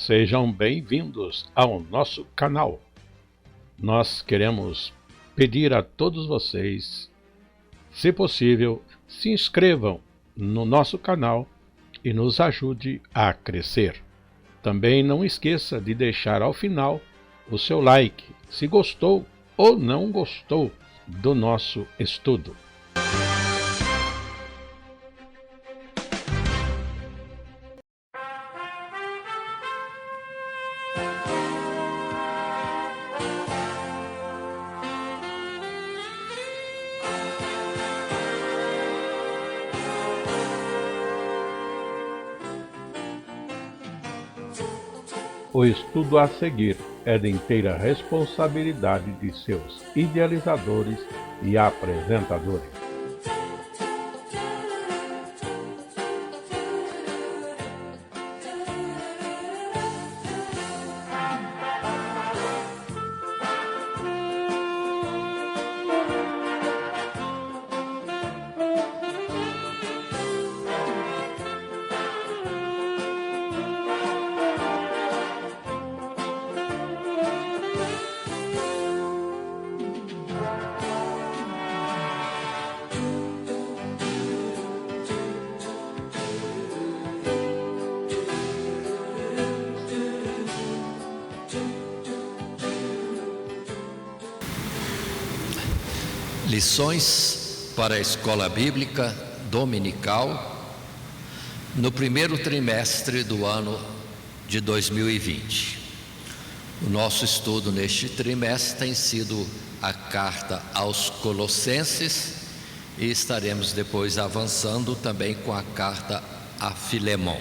Sejam bem-vindos ao nosso canal. Nós queremos pedir a todos vocês, se possível, se inscrevam no nosso canal e nos ajude a crescer. Também não esqueça de deixar ao final o seu like, se gostou ou não gostou do nosso estudo. O estudo a seguir é de inteira responsabilidade de seus idealizadores e apresentadores. Lições para a Escola Bíblica Dominical no primeiro trimestre do ano de 2020. O nosso estudo neste trimestre tem sido a carta aos Colossenses e estaremos depois avançando também com a carta a Filemão.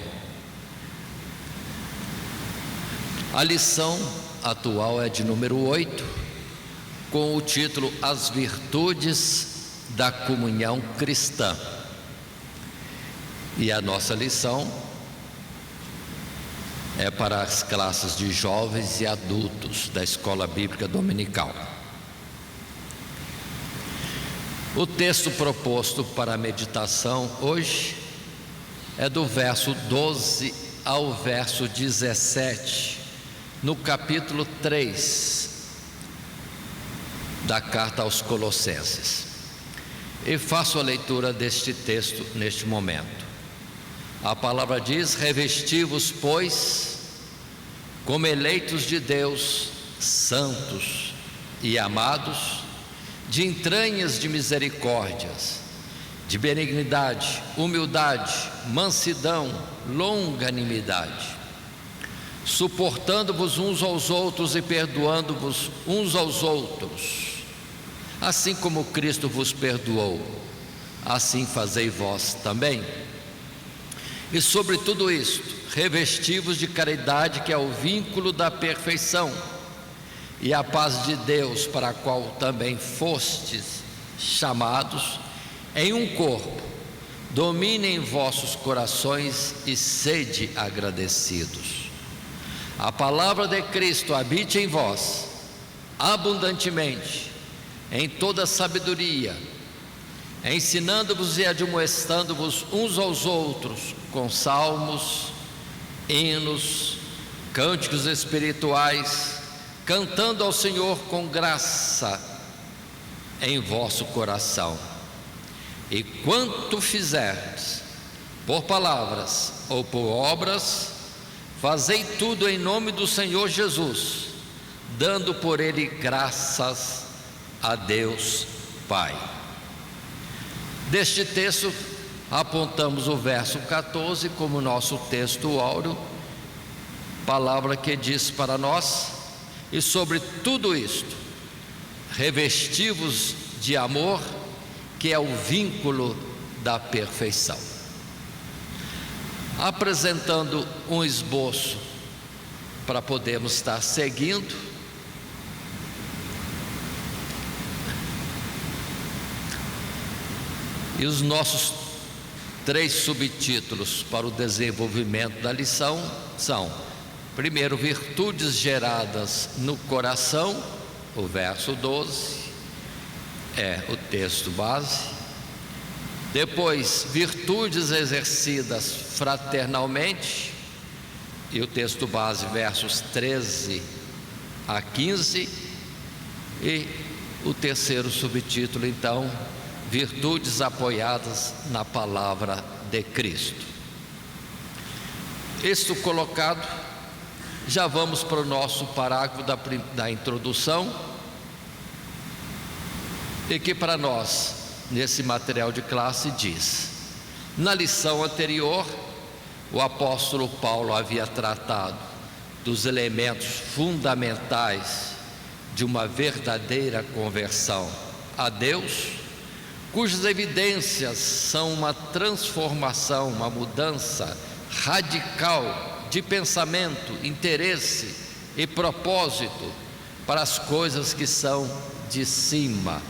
A lição atual é de número 8, com o título As Virtudes da Comunhão Cristã. E a nossa lição é para as classes de jovens e adultos da Escola Bíblica Dominical. O texto proposto para a meditação hoje é do verso 12 ao verso 17, no capítulo 3 da carta aos Colossenses. E faço a leitura deste texto neste momento. A palavra diz: revesti-vos, pois, como eleitos de Deus, santos e amados, de entranhas de misericórdias, de benignidade, humildade, mansidão, longanimidade, suportando-vos uns aos outros e perdoando-vos uns aos outros, assim como Cristo vos perdoou, assim fazei vós também. E sobre tudo isto, revesti-vos de caridade, que é o vínculo da perfeição, e a paz de Deus, para a qual também fostes chamados em um corpo, dominem vossos corações e sede agradecidos. A palavra de Cristo habite em vós abundantemente, em toda sabedoria, ensinando-vos e admoestando-vos uns aos outros com salmos, hinos, cânticos espirituais, cantando ao Senhor com graça em vosso coração. E quanto fizerdes, por palavras ou por obras, fazei tudo em nome do Senhor Jesus, dando por Ele graças a Deus Pai. Deste texto apontamos o verso 14 como nosso texto áureo, palavra que diz para nós: e sobre tudo isto, revesti-vos de amor, que é o vínculo da perfeição. Apresentando um esboço para podermos estar seguindo, e os nossos 3 subtítulos para o desenvolvimento da lição são: primeiro, virtudes geradas no coração, o verso 12 é o texto base. Depois, virtudes exercidas fraternalmente, E o texto base, versos 13 a 15. E o terceiro subtítulo, então, virtudes apoiadas na palavra de Cristo. Isto colocado, já vamos para o nosso parágrafo da introdução, e que para nós, nesse material de classe, diz: na lição anterior, o apóstolo Paulo havia tratado dos elementos fundamentais de uma verdadeira conversão a Deus, cujas evidências são uma transformação, uma mudança radical de pensamento, interesse e propósito para as coisas que são de cima.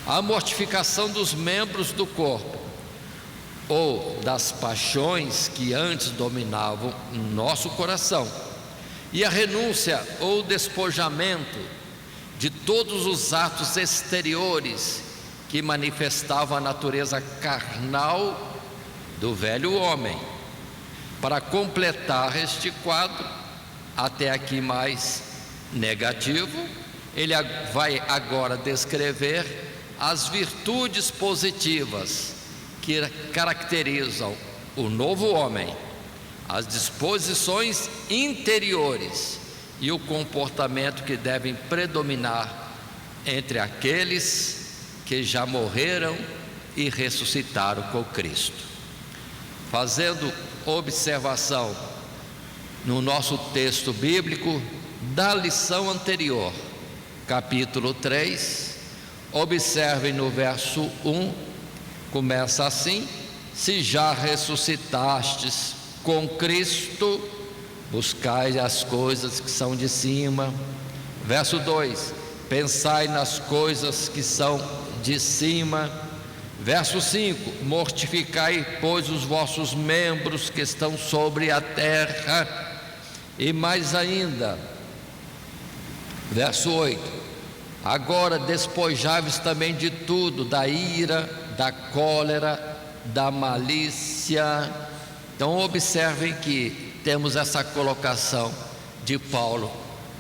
A mortificação dos membros do corpo ou das paixões que antes dominavam nosso coração, e a renúncia ou despojamento de todos os atos exteriores que manifestavam a natureza carnal do velho homem. Para completar este quadro, até aqui mais negativo, ele vai agora descrever as virtudes positivas que caracterizam o novo homem, as disposições interiores e o comportamento que devem predominar entre aqueles que já morreram e ressuscitaram com Cristo. Fazendo observação no nosso texto bíblico da lição anterior, capítulo 3, observem no verso 1, começa assim: se já ressuscitastes com Cristo, buscai as coisas que são de cima. Verso 2: pensai nas coisas que são de cima. Verso 5: mortificai, pois, os vossos membros que estão sobre a terra. E mais ainda, verso 8: agora despojai-vos também de tudo, da ira, da cólera, da malícia. Então observem que temos essa colocação de Paulo,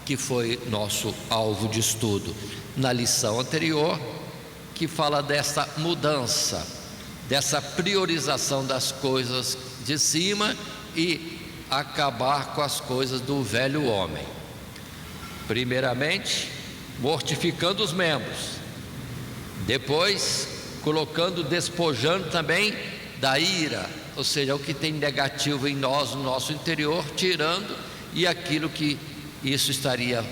que foi nosso alvo de estudo na lição anterior, que fala dessa mudança, dessa priorização das coisas de cima e acabar com as coisas do velho homem. Primeiramente, mortificando os membros, depois colocando, despojando também da ira, ou seja, o que tem negativo em nós, no nosso interior, tirando, e aquilo que isso estaria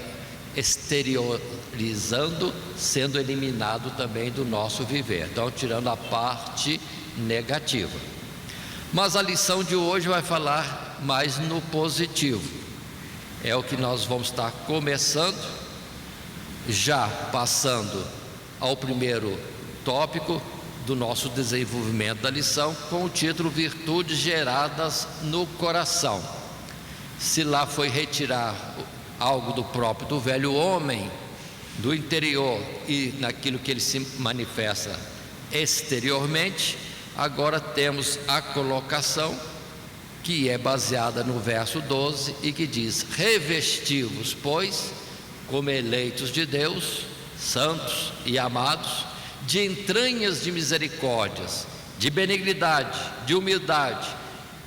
exteriorizando, sendo eliminado também do nosso viver. Então, tirando a parte negativa. Mas a lição de hoje vai falar mais no positivo. É o que nós vamos estar começando, já passando ao primeiro tópico do nosso desenvolvimento da lição, com o título Virtudes Geradas no Coração. Se lá foi retirar algo do próprio, do velho homem, do interior, e naquilo que ele se manifesta exteriormente, agora temos a colocação que é baseada no verso 12 e que diz: revesti-vos, pois, como eleitos de Deus, santos e amados, de entranhas de misericórdias, de benignidade, de humildade,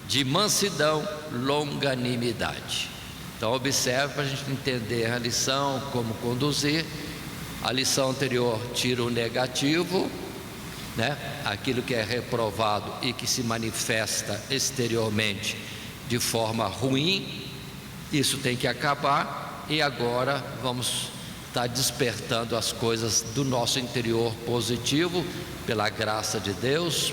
de mansidão, longanimidade. Então observe para a gente entender a lição, como conduzir. A lição anterior tira o negativo, aquilo que é reprovado e que se manifesta exteriormente de forma ruim, isso tem que acabar. E agora vamos estar despertando as coisas do nosso interior positivo, pela graça de Deus,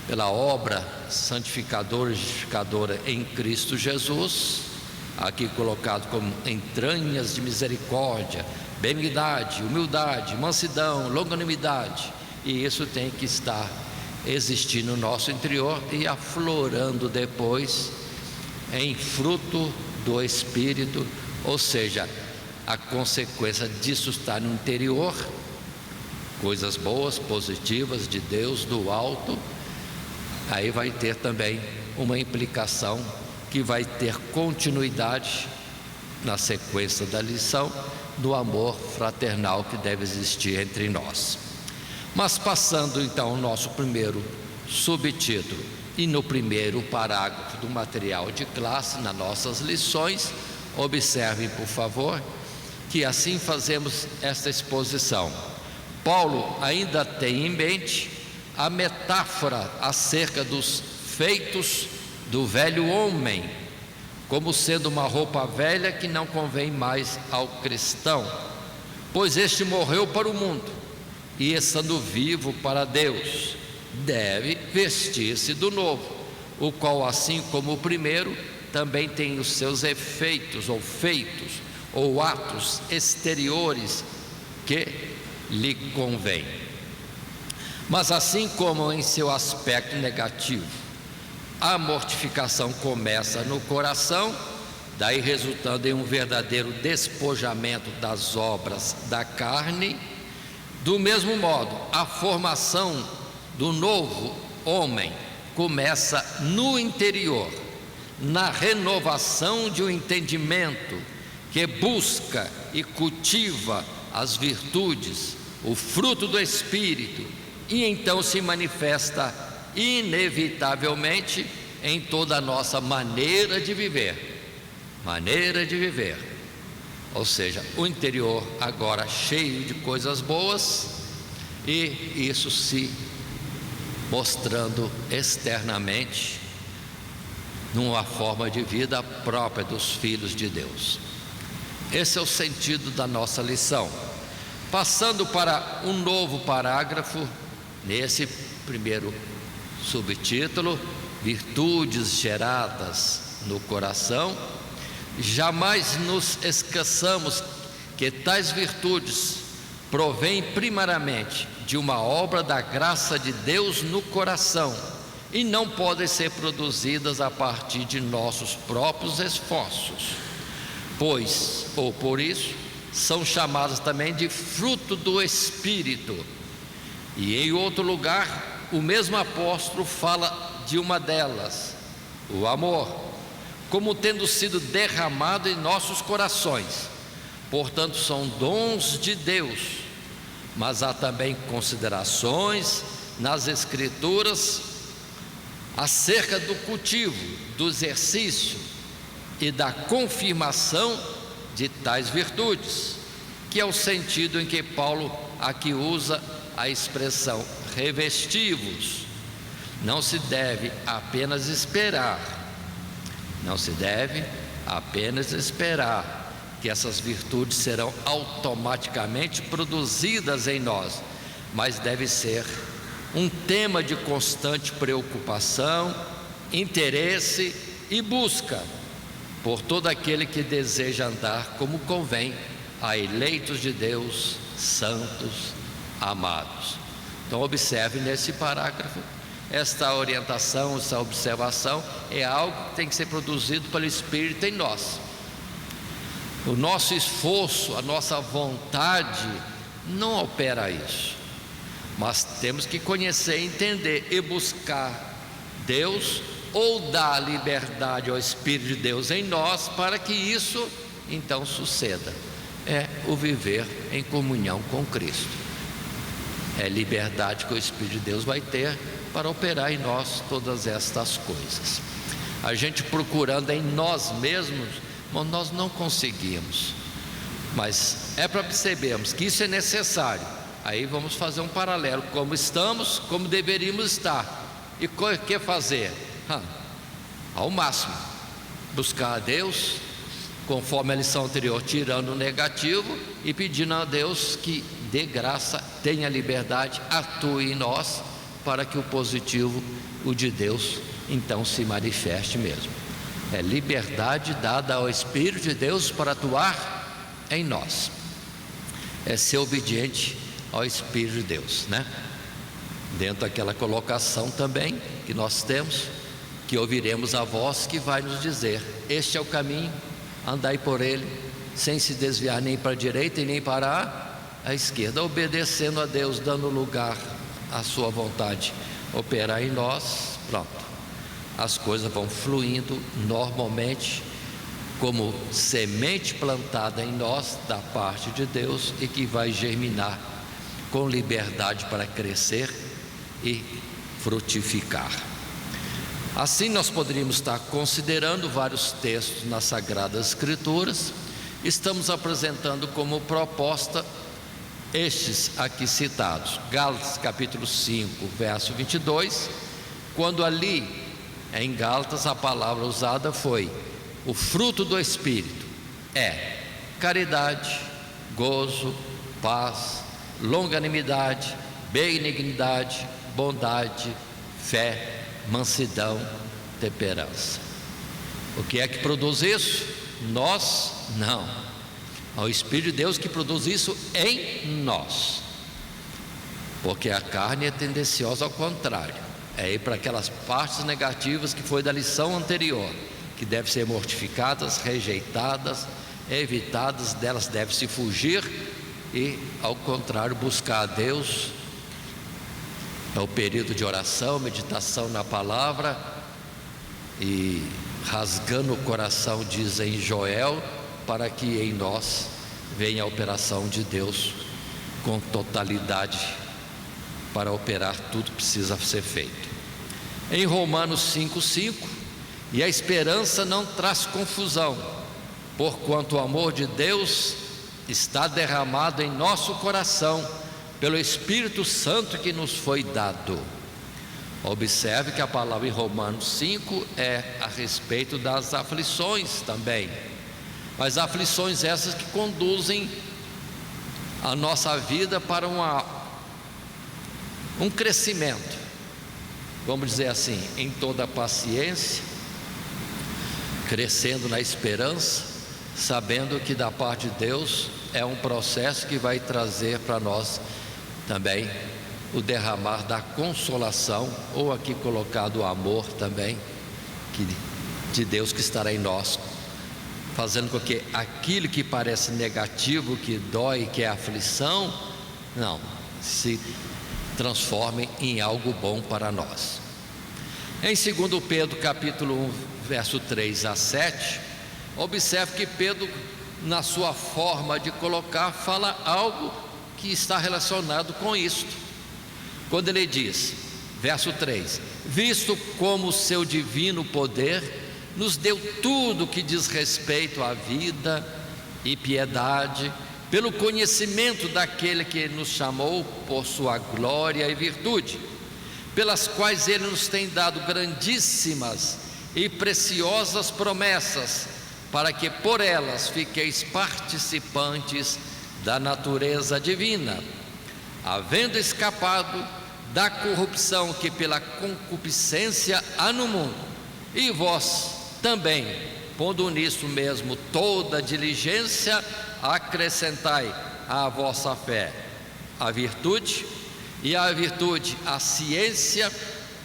pela obra santificadora e justificadora em Cristo Jesus, aqui colocado como entranhas de misericórdia, benignidade, humildade, mansidão, longanimidade. E isso tem que estar existindo no nosso interior e aflorando depois em fruto do Espírito, ou seja, a consequência disso está no interior, coisas boas, positivas de Deus, do alto. Aí vai ter também uma implicação que vai ter continuidade na sequência da lição do amor fraternal que deve existir entre nós. Mas passando então ao nosso primeiro subtítulo e no primeiro parágrafo do material de classe, nas nossas lições, observem, por favor, que assim fazemos esta exposição. Paulo ainda tem em mente a metáfora acerca dos feitos do velho homem, como sendo uma roupa velha que não convém mais ao cristão, pois este morreu para o mundo e, estando vivo para Deus, deve vestir-se do novo, o qual, assim como o primeiro, também tem os seus efeitos ou feitos ou atos exteriores que lhe convém. Mas assim como em seu aspecto negativo a mortificação começa no coração, daí resultando em um verdadeiro despojamento das obras da carne, do mesmo modo a formação do novo homem começa no interior, na renovação de um entendimento que busca e cultiva as virtudes, o fruto do Espírito, e então se manifesta inevitavelmente em toda a nossa maneira de viver, ou seja, o interior agora cheio de coisas boas, e isso se mostrando externamente numa forma de vida própria dos filhos de Deus. Esse é o sentido da nossa lição. Passando para um novo parágrafo, nesse primeiro subtítulo, virtudes geradas no coração, jamais nos esqueçamos que tais virtudes provêm primariamente de uma obra da graça de Deus no coração e não podem ser produzidas a partir de nossos próprios esforços, pois, ou por isso, são chamadas também de fruto do Espírito. E em outro lugar, o mesmo apóstolo fala de uma delas, o amor, como tendo sido derramado em nossos corações. Portanto, são dons de Deus, mas há também considerações nas Escrituras acerca do cultivo, do exercício e da confirmação de tais virtudes, que é o sentido em que Paulo aqui usa a expressão revesti-vos. Não se deve apenas esperar que essas virtudes serão automaticamente produzidas em nós, mas deve ser um tema de constante preocupação, interesse e busca por todo aquele que deseja andar como convém a eleitos de Deus, santos, amados. Então observe nesse parágrafo, esta orientação, essa observação é algo que tem que ser produzido pelo Espírito em nós. O nosso esforço, a nossa vontade não opera isso, mas temos que conhecer, entender e buscar Deus, ou dar liberdade ao Espírito de Deus em nós para que isso então suceda. É o viver em comunhão com Cristo, é liberdade que o Espírito de Deus vai ter para operar em nós todas estas coisas. A gente procurando em nós mesmos, nós não conseguimos, mas é para percebermos que isso é necessário. Aí vamos fazer um paralelo, como estamos, como deveríamos estar, e o que fazer? Ao máximo, buscar a Deus, conforme a lição anterior, tirando o negativo e pedindo a Deus que dê graça, tenha liberdade, atue em nós, para que o positivo, o de Deus, então se manifeste mesmo. É liberdade dada ao Espírito de Deus para atuar em nós, é ser obediente ao Espírito de Deus, né? Dentro daquela colocação também que nós temos, que ouviremos a voz que vai nos dizer: este é o caminho, andai por ele, sem se desviar nem para a direita e nem para a esquerda, obedecendo a Deus, dando lugar à sua vontade operar em nós. Pronto, as coisas vão fluindo normalmente, como semente plantada em nós da parte de Deus e que vai germinar com liberdade para crescer e frutificar. Assim nós poderíamos estar considerando vários textos nas Sagradas Escrituras. Estamos apresentando como proposta estes aqui citados. Gálatas capítulo 5, verso 22, quando ali em Gálatas a palavra usada foi: o fruto do Espírito é caridade, gozo, paz, longanimidade, benignidade, bondade, fé, mansidão, temperança. O que é que produz isso? Nós? Não. É o Espírito de Deus que produz isso em nós, porque a carne é tendenciosa ao contrário, é ir para aquelas partes negativas que foi da lição anterior, que devem ser mortificadas, rejeitadas, evitadas, delas deve-se fugir e, ao contrário, buscar a Deus. É o período de oração, meditação na palavra e rasgando o coração, diz em Joel, para que em nós venha a operação de Deus com totalidade para operar tudo que precisa ser feito. Em Romanos 5,5, e a esperança não traz confusão, porquanto o amor de Deus está derramado em nosso coração pelo Espírito Santo que nos foi dado. Observe que a palavra em Romanos 5 é a respeito das aflições também, mas aflições essas que conduzem a nossa vida para um crescimento, vamos dizer assim, em toda a paciência, crescendo na esperança, sabendo que da parte de Deus é um processo que vai trazer para nós também o derramar da consolação, ou aqui colocado o amor também, de Deus que estará em nós, fazendo com que aquilo que parece negativo, que dói, que é aflição, não, se transforme em algo bom para nós. Em 2 Pedro capítulo 1, verso 3 a 7, observe que Pedro, na sua forma de colocar, fala algo que está relacionado com isto. Quando ele diz, verso 3: visto como o seu divino poder nos deu tudo que diz respeito à vida e piedade, pelo conhecimento daquele que nos chamou por sua glória e virtude, pelas quais ele nos tem dado grandíssimas e preciosas promessas, para que por elas fiqueis participantes da natureza divina, havendo escapado da corrupção que pela concupiscência há no mundo, e vós também, pondo nisso mesmo toda diligência, acrescentai à vossa fé a virtude, e à virtude a ciência,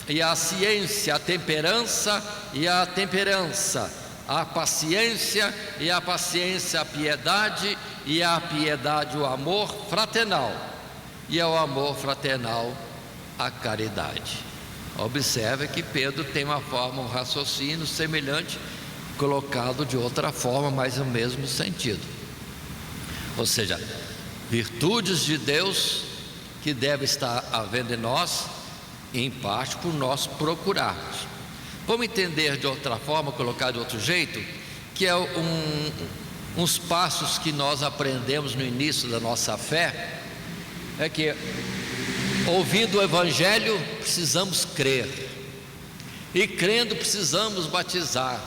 e à ciência a temperança, e à temperança a paciência, e à paciência a piedade, e à piedade o amor fraternal, e ao amor fraternal a caridade. Observe que Pedro tem uma forma, um raciocínio semelhante, colocado de outra forma, mas no mesmo sentido. Ou seja, virtudes de Deus que deve estar havendo em nós, em parte por nós procurarmos. Vamos entender de outra forma, colocar de outro jeito, que é uns passos que nós aprendemos no início da nossa fé, é que ouvindo o Evangelho precisamos crer, e crendo precisamos batizar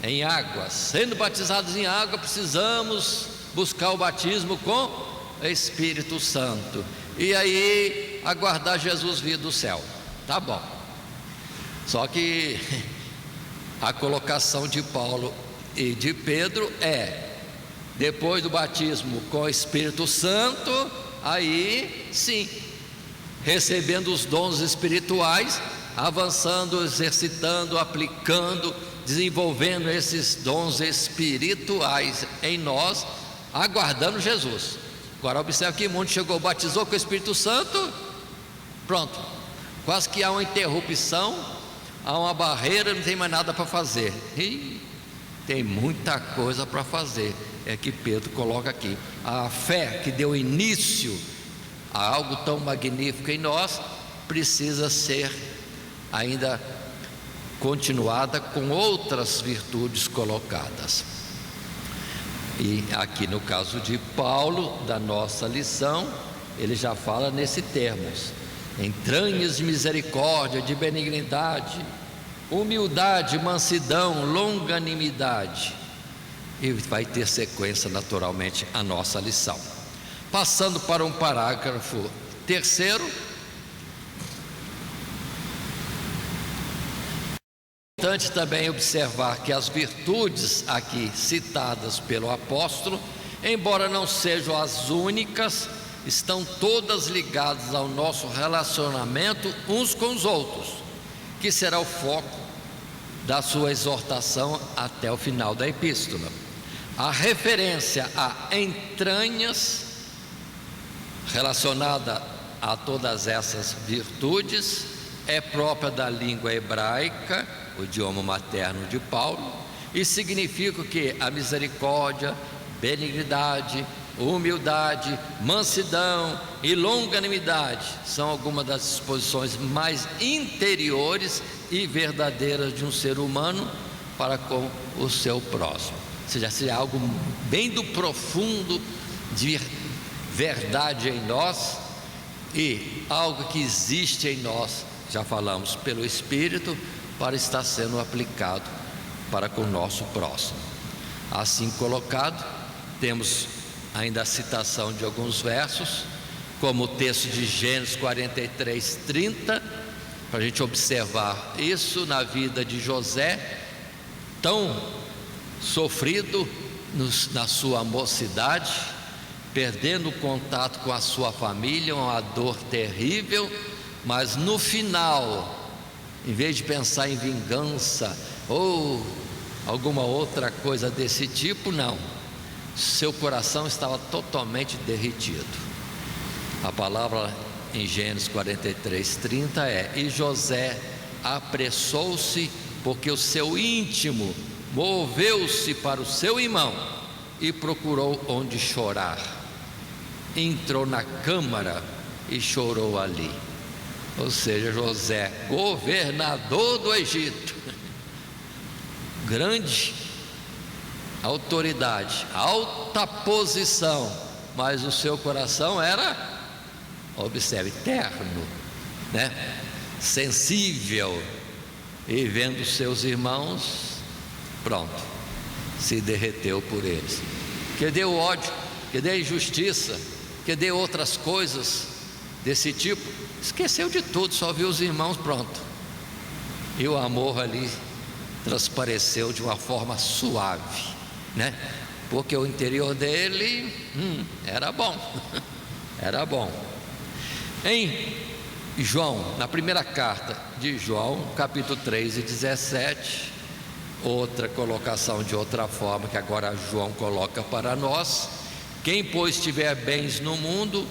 em água, sendo batizados em água precisamos buscar o batismo com Espírito Santo, e aí aguardar Jesus vir do céu. Tá bom, só que a colocação de Paulo e de Pedro é: depois do batismo com o Espírito Santo, aí sim, recebendo os dons espirituais, avançando, exercitando, aplicando, desenvolvendo esses dons espirituais em nós, aguardando Jesus. Agora observe que o mundo chegou, batizou com o Espírito Santo, pronto, quase que há uma interrupção, há uma barreira, não tem mais nada para fazer. E tem muita coisa para fazer. É que Pedro coloca aqui: a fé que deu início a algo tão magnífico em nós precisa ser ainda continuada com outras virtudes colocadas. E aqui no caso de Paulo, da nossa lição, ele já fala nesse termos: entranhas de misericórdia, de benignidade, humildade, mansidão, longanimidade. E vai ter sequência naturalmente a nossa lição. Passando para um parágrafo terceiro, é importante também observar que as virtudes aqui citadas pelo apóstolo, embora não sejam as únicas, estão todas ligadas ao nosso relacionamento uns com os outros, que será o foco da sua exortação até o final da epístola. A referência a entranhas relacionada a todas essas virtudes é própria da língua hebraica, o idioma materno de Paulo, e significa que a misericórdia, benignidade, humildade, mansidão e longanimidade são algumas das disposições mais interiores e verdadeiras de um ser humano para com o seu próximo. Ou seja, seria algo bem do profundo de verdade em nós, e algo que existe em nós, já falamos, pelo Espírito, para estar sendo aplicado para com o nosso próximo. Assim colocado, temos ainda a citação de alguns versos, como o texto de Gênesis 43:30, para a gente observar isso na vida de José, tão sofrido na sua mocidade, perdendo o contato com a sua família, uma dor terrível, mas no final, em vez de pensar em vingança ou alguma outra coisa desse tipo, não, seu coração estava totalmente derretido. A palavra em Gênesis 43:30 é: e José apressou-se, porque o seu íntimo moveu-se para o seu irmão e procurou onde chorar. Entrou na câmara e chorou ali. Ou seja, José, governador do Egito, grande autoridade, alta posição, mas o seu coração era, observe, terno, né? Sensível, e vendo seus irmãos, pronto, se derreteu por eles. Que deu ódio, que deu injustiça, que deu outras coisas desse tipo, esqueceu de tudo, só viu os irmãos, pronto, e o amor ali transpareceu de uma forma suave, né? Porque o interior dele era bom, era bom. Em João, na primeira carta de João, capítulo 3:17, outra colocação de outra forma que agora João coloca para nós: quem pois tiver bens no mundo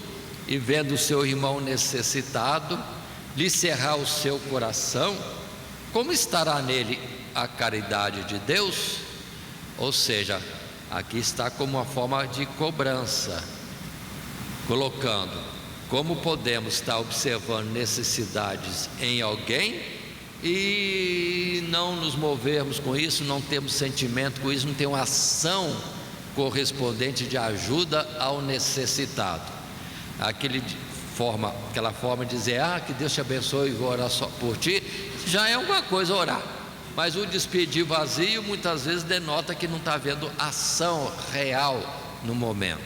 e vendo o seu irmão necessitado, lhe cerrar o seu coração, como estará nele a caridade de Deus? Ou seja, aqui está como uma forma de cobrança, colocando como podemos estar observando necessidades em alguém e não nos movermos com isso, não temos sentimento com isso, não tem uma ação correspondente de ajuda ao necessitado. Aquela forma de dizer: que Deus te abençoe e vou orar só por ti, já é alguma coisa orar, mas o despedir vazio muitas vezes denota que não está havendo ação real no momento.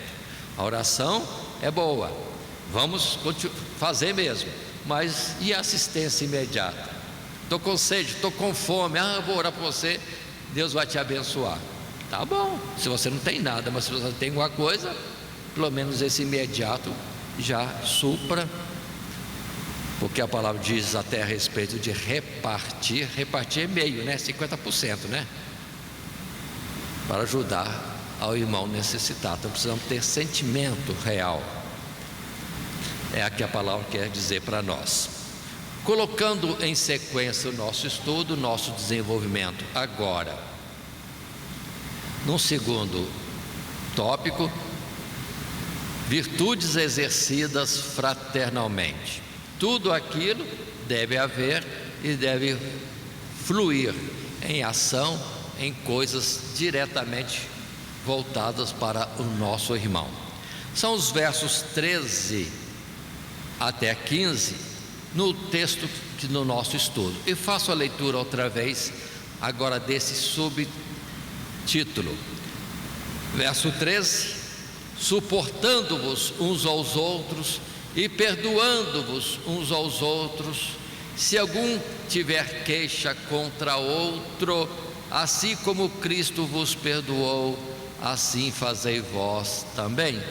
A oração é boa, vamos fazer mesmo, mas e a assistência imediata? Estou com sede, estou com fome, eu vou orar por você, Deus vai te abençoar. Tá bom, se você não tem nada, mas se você tem alguma coisa, pelo menos esse imediato já supra, porque a palavra diz até a respeito de repartir é meio, né? 50%, né? Para ajudar ao irmão necessitado. Então precisamos ter sentimento real. É aqui a palavra quer dizer para nós. Colocando em sequência o nosso estudo, o nosso desenvolvimento agora, no segundo tópico, virtudes exercidas fraternalmente. Tudo aquilo deve haver e deve fluir em ação, em coisas diretamente voltadas para o nosso irmão. São os versos 13 até 15 no texto no nosso estudo. E faço a leitura outra vez agora desse subtítulo. Verso 13: suportando-vos uns aos outros e perdoando-vos uns aos outros, se algum tiver queixa contra outro, assim como Cristo vos perdoou, assim fazei vós também.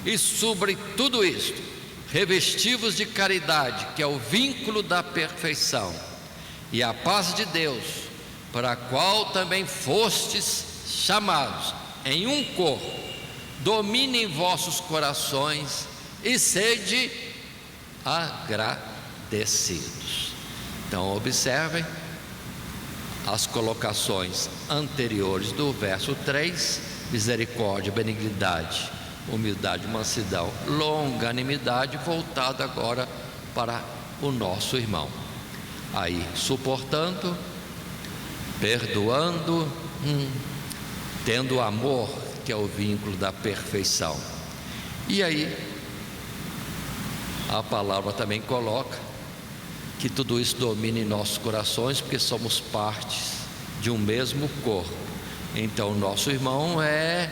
E sobre tudo isto, revesti-vos de caridade, que é o vínculo da perfeição, e a paz de Deus, para a qual também fostes chamados em um corpo, domine em vossos corações e sede agradecidos. Então observem as colocações anteriores do verso 3: misericórdia, benignidade, humildade, mansidão, longanimidade, voltado agora para o nosso irmão. Aí, suportando, perdoando, tendo amor, que é o vínculo da perfeição. E aí, a palavra também coloca que tudo isso domina em nossos corações, porque somos partes de um mesmo corpo. Então, nosso irmão é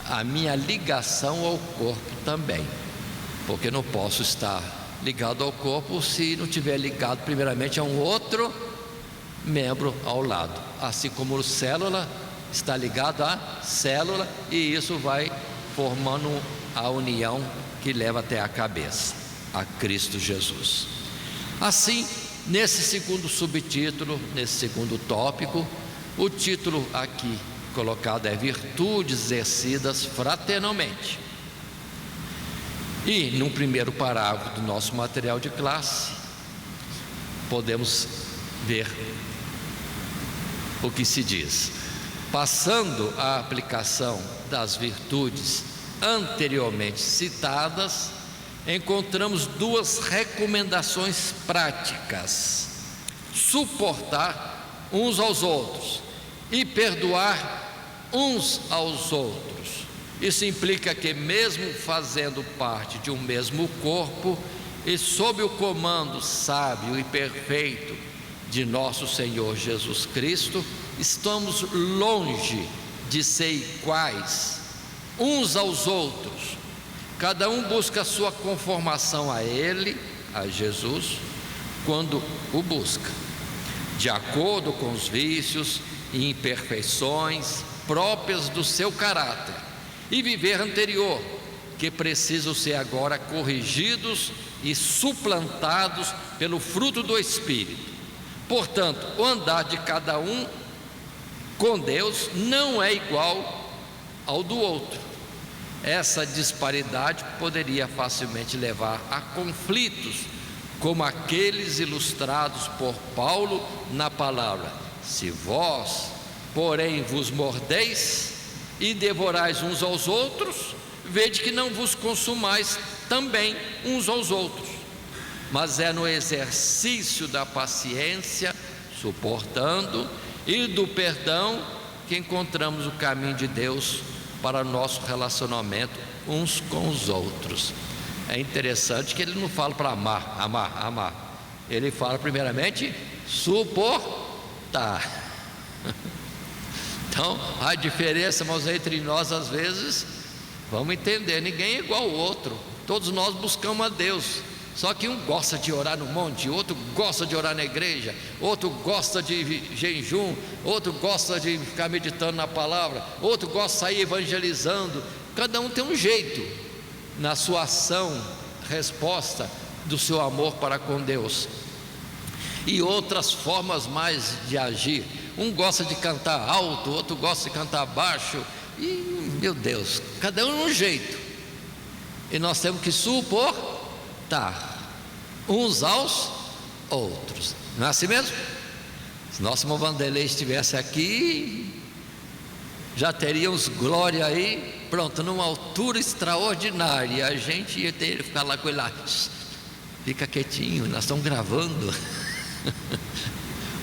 a minha ligação ao corpo também, porque não posso estar ligado ao corpo se não tiver ligado primeiramente a um outro membro ao lado. Assim como a célula está ligado à célula, e isso vai formando a união que leva até a cabeça, a Cristo Jesus. Assim, nesse segundo subtítulo, nesse segundo tópico, o título aqui colocado é virtudes exercidas fraternalmente. E no primeiro parágrafo do nosso material de classe, podemos ver o que se diz. Passando à aplicação das virtudes anteriormente citadas, encontramos duas recomendações práticas: suportar uns aos outros e perdoar uns aos outros. Isso implica que, mesmo fazendo parte de um mesmo corpo e sob o comando sábio e perfeito de nosso Senhor Jesus Cristo, estamos longe de ser iguais uns aos outros. Cada um busca a sua conformação a Ele, a Jesus, quando o busca, de acordo com os vícios e imperfeições próprias do seu caráter e viver anterior, que precisam ser agora corrigidos e suplantados pelo fruto do Espírito. Portanto, o andar de cada um com Deus não é igual ao do outro. Essa disparidade poderia facilmente levar a conflitos, como aqueles ilustrados por Paulo na palavra: se vós, porém, vos mordeis e devorais uns aos outros, vede que não vos consumais também uns aos outros. Mas é no exercício da paciência, suportando, e do perdão que encontramos o caminho de Deus para nosso relacionamento uns com os outros. É interessante que ele não fala para amar. Ele fala primeiramente suportar. Então, a diferença, irmãos, entre nós, às vezes, vamos entender, ninguém é igual ao outro. Todos nós buscamos a Deus. Só que um gosta de orar no monte, outro gosta de orar na igreja, outro gosta de jejum, outro gosta de ficar meditando na palavra, outro gosta de sair evangelizando. Cada um tem um jeito na sua ação, resposta do seu amor para com Deus, e outras formas mais de agir. Um gosta de cantar alto, outro gosta de cantar baixo, e meu Deus, cada um um jeito, e nós temos que suportar uns aos outros. Não é assim mesmo? Se nosso irmão Vanderlei estivesse aqui, já teríamos glória aí, pronto, numa altura extraordinária. E a gente ia ter que ficar lá com ele lá, fica quietinho, nós estamos gravando.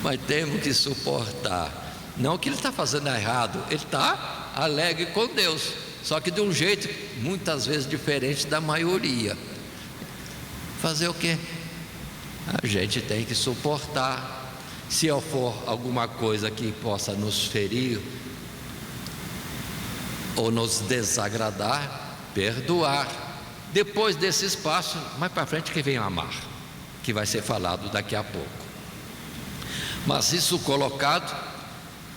Mas temos que suportar. Não que ele está fazendo errado, ele está alegre com Deus, só que de um jeito muitas vezes diferente da maioria. Fazer o quê? A gente tem que suportar. Se for alguma coisa que possa nos ferir ou nos desagradar, perdoar. Depois desse espaço, mais para frente que vem amar, que vai ser falado daqui a pouco. Mas isso colocado,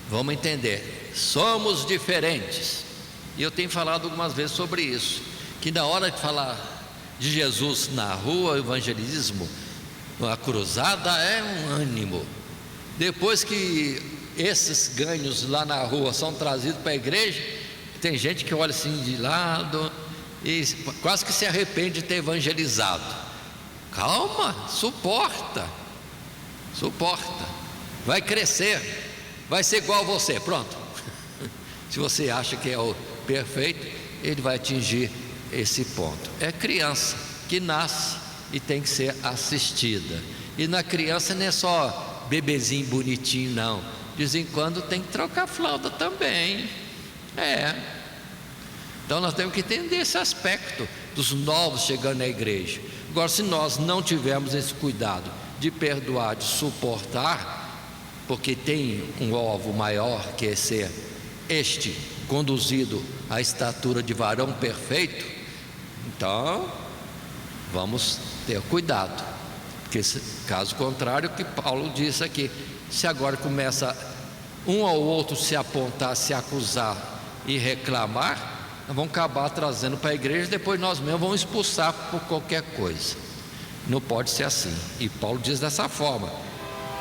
vamos entender, somos diferentes. E eu tenho falado algumas vezes sobre isso, que na hora de falar de Jesus na rua, o evangelismo, a cruzada é um ânimo. Depois que esses ganhos lá na rua são trazidos para a igreja, tem gente que olha assim de lado e quase que se arrepende de ter evangelizado. Calma, suporta, vai crescer, vai ser igual a você, pronto. Se você acha que é o perfeito, ele vai atingir esse ponto. É criança que nasce e tem que ser assistida. E na criança não é só bebezinho bonitinho, não. De vez em quando tem que trocar a fralda também. Então nós temos que entender esse aspecto dos novos chegando na igreja. Agora, se nós não tivermos esse cuidado de perdoar, de suportar, porque tem um alvo maior, que é ser conduzido à estatura de varão perfeito, então vamos ter cuidado, porque caso contrário, o que Paulo disse aqui, se agora começa um ao outro se apontar, se acusar e reclamar, nós vamos acabar trazendo para a igreja, depois nós mesmos vamos expulsar por qualquer coisa. Não pode ser assim. E Paulo diz dessa forma: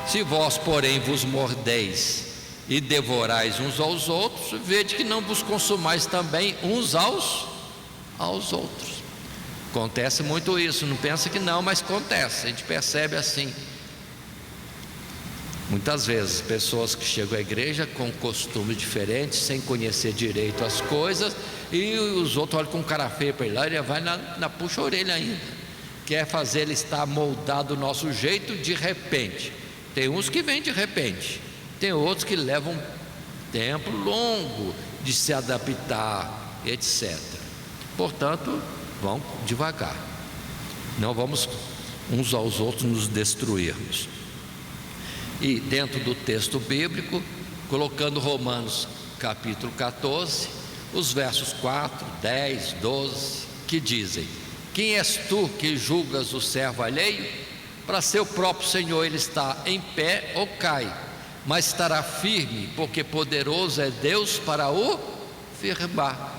se vós porém vos mordeis e devorais uns aos outros, vede que não vos consumais também uns aos outros. Acontece muito isso, não pensa que não, mas acontece, a gente percebe assim. Muitas vezes pessoas que chegam à igreja com costumes diferentes, sem conhecer direito as coisas, e os outros olham com cara feia para ele lá, ele vai na puxa orelha ainda, quer fazer ele estar moldado do nosso jeito de repente. Tem uns que vêm de repente, tem outros que levam tempo longo de se adaptar, etc. Portanto, vão devagar, não vamos uns aos outros nos destruirmos. E dentro do texto bíblico, colocando Romanos capítulo 14, os versos 4, 10, 12, que dizem: quem és tu que julgas o servo alheio? Para seu próprio Senhor ele está em pé ou cai, mas estará firme, porque poderoso é Deus para o firmar.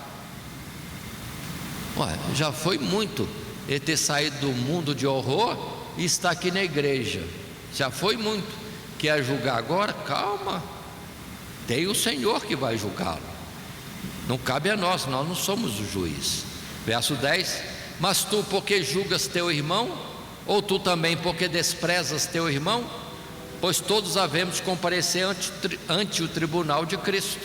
Já foi muito ele ter saído do mundo de horror e estar aqui na igreja, já foi muito. Quer julgar agora? Calma, tem o Senhor que vai julgá-lo, não cabe a nós não somos o juiz. Verso 10: mas tu porque julgas teu irmão, ou tu também porque desprezas teu irmão? Pois todos havemos comparecer ante o tribunal de Cristo.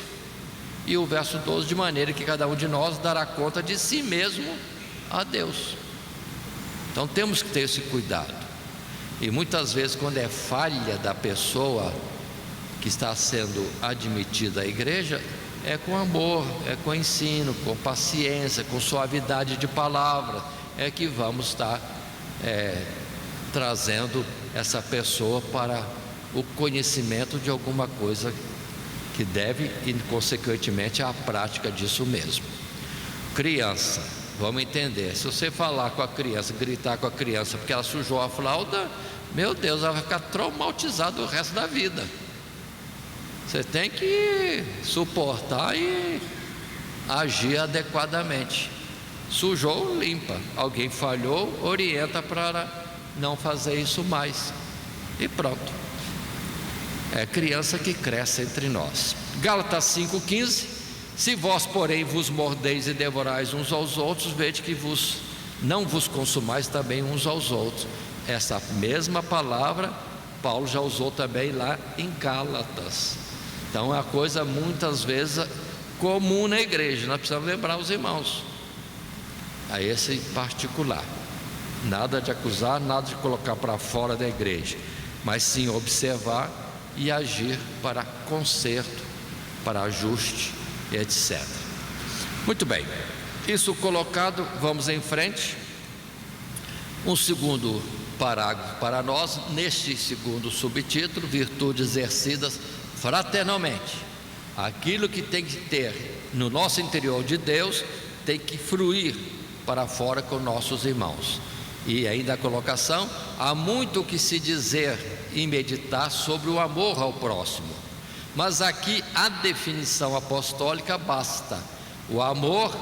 E o verso 12: de maneira que cada um de nós dará conta de si mesmo a Deus. Então temos que ter esse cuidado. E muitas vezes, quando é falha da pessoa que está sendo admitida à igreja, é com amor, é com ensino, com paciência, com suavidade de palavra, é que vamos estar trazendo essa pessoa para o conhecimento de alguma coisa que deve, e consequentemente a prática disso mesmo. Criança, vamos entender, se você falar com a criança, gritar com a criança porque ela sujou a fralda, meu Deus, ela vai ficar traumatizada o resto da vida. Você tem que suportar e agir adequadamente. Sujou, limpa. Alguém falhou, orienta para não fazer isso mais. E pronto. É criança que cresce entre nós. Gálatas 5,15: se vós porém vos mordeis e devorais uns aos outros, vede que não vos consumais também uns aos outros. essa mesma palavra Paulo já usou também lá em Gálatas. Então é uma coisa muitas vezes comum na igreja. Nós precisamos lembrar os irmãos a esse particular. Nada de acusar, nada de colocar para fora da igreja, mas sim observar e agir para conserto, para ajuste, etc. Muito bem, isso colocado, vamos em frente. Um segundo parágrafo para nós, neste segundo subtítulo: virtudes exercidas fraternalmente. Aquilo que tem que ter no nosso interior de Deus tem que fluir para fora com nossos irmãos. E ainda a colocação: há muito o que se dizer e meditar sobre o amor ao próximo, mas aqui a definição apostólica basta. O amor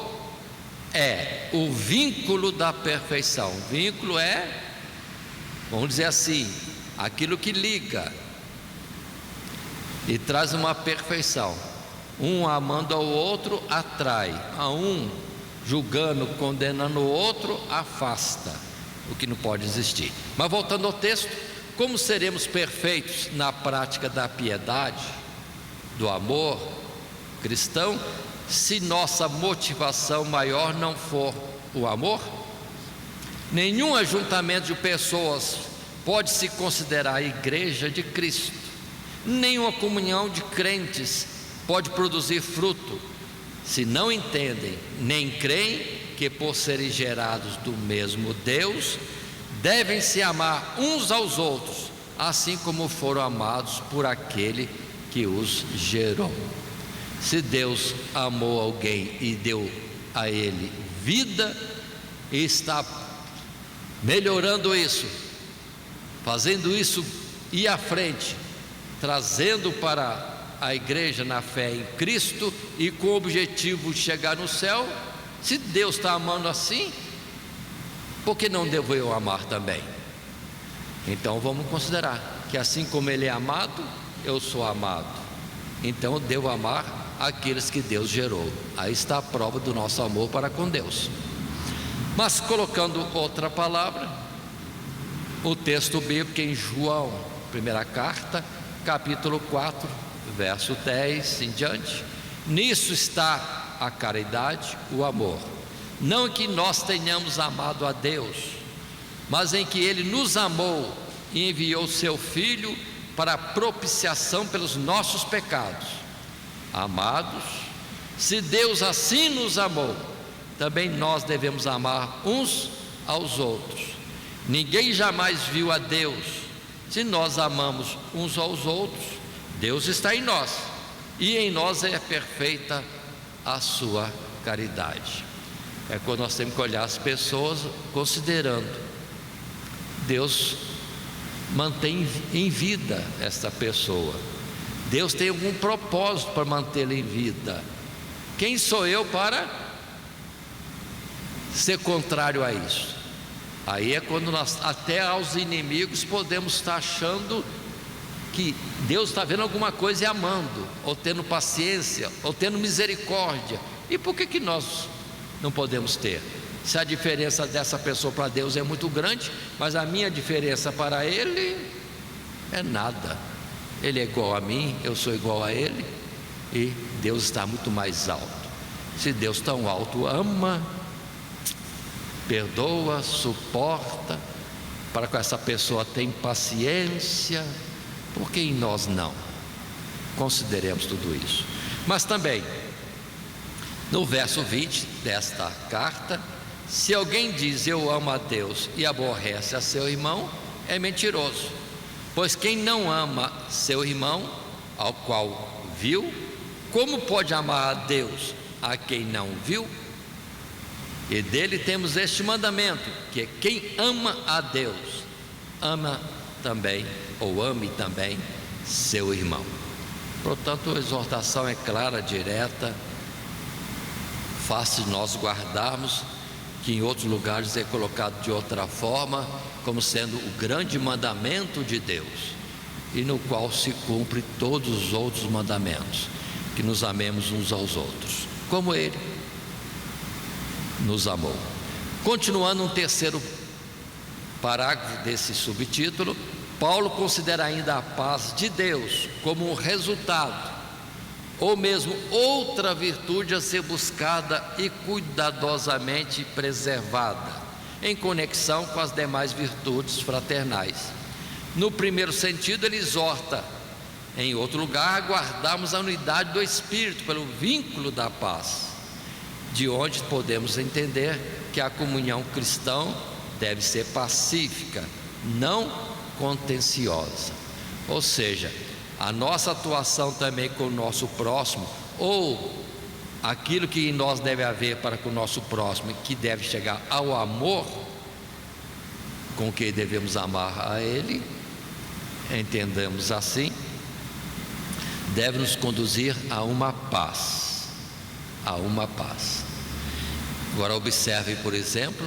é o vínculo da perfeição. Vínculo é, vamos dizer assim, aquilo que liga e traz uma perfeição. Um amando ao outro atrai, a um julgando, condenando o outro, afasta, o que não pode existir. Mas voltando ao texto, como seremos perfeitos na prática da piedade, do amor cristão, se nossa motivação maior não for o amor? Nenhum ajuntamento de pessoas pode se considerar a igreja de Cristo. Nenhuma comunhão de crentes pode produzir fruto se não entendem nem creem que, por serem gerados do mesmo Deus, devem se amar uns aos outros, assim como foram amados por aquele que os gerou. Se Deus amou alguém e deu a ele vida, e está melhorando isso, fazendo isso ir à frente, trazendo para a igreja na fé em Cristo e com o objetivo de chegar no céu, se Deus está amando assim, por que não devo eu amar também? Então vamos considerar que assim como Ele é amado, eu sou amado. Então eu devo amar aqueles que Deus gerou. Aí está a prova do nosso amor para com Deus. Mas colocando outra palavra, o texto bíblico em João, primeira carta, capítulo 4, verso 10 em diante: nisso está a caridade, o amor, não que nós tenhamos amado a Deus, mas em que Ele nos amou e enviou seu Filho para a propiciação pelos nossos pecados. Amados, se Deus assim nos amou, também nós devemos amar uns aos outros. Ninguém jamais viu a Deus. Se nós amamos uns aos outros, Deus está em nós, e em nós é perfeita a sua caridade. É quando nós temos que olhar as pessoas considerando: Deus mantém em vida esta pessoa, Deus tem algum propósito para mantê-la em vida. Quem sou eu para ser contrário a isso? Aí é quando nós, até aos inimigos, podemos estar achando que Deus está vendo alguma coisa e amando, ou tendo paciência, ou tendo misericórdia. E por que nós não podemos ter? Se a diferença dessa pessoa para Deus é muito grande, mas a minha diferença para Ele é nada. Ele é igual a mim, eu sou igual a Ele, e Deus está muito mais alto. Se Deus tão alto ama, perdoa, suporta, para que essa pessoa tenha paciência, por que em nós não? Consideremos tudo isso. Mas também, no verso 20 desta carta: se alguém diz eu amo a Deus e aborrece a seu irmão, é mentiroso. Pois quem não ama seu irmão, ao qual viu, como pode amar a Deus a quem não viu? E dele temos este mandamento, que quem ama a Deus, ama também, ou ame também, seu irmão. Portanto, a exortação é clara, direta, fácil de nós guardarmos, que em outros lugares é colocado de outra forma, como sendo o grande mandamento de Deus, e no qual se cumpre todos os outros mandamentos, que nos amemos uns aos outros, como Ele nos amou. Continuando um terceiro parágrafo desse subtítulo, Paulo considera ainda a paz de Deus como um resultado, ou mesmo outra virtude a ser buscada e cuidadosamente preservada, em conexão com as demais virtudes fraternais. No primeiro sentido, ele exorta, em outro lugar, a guardarmos a unidade do Espírito pelo vínculo da paz, de onde podemos entender que a comunhão cristã deve ser pacífica, não contenciosa. Ou seja, a nossa atuação também com o nosso próximo, ou aquilo que em nós deve haver para com o nosso próximo, que deve chegar ao amor com que devemos amar a ele, entendamos assim, deve nos conduzir a uma paz, Agora observe, por exemplo,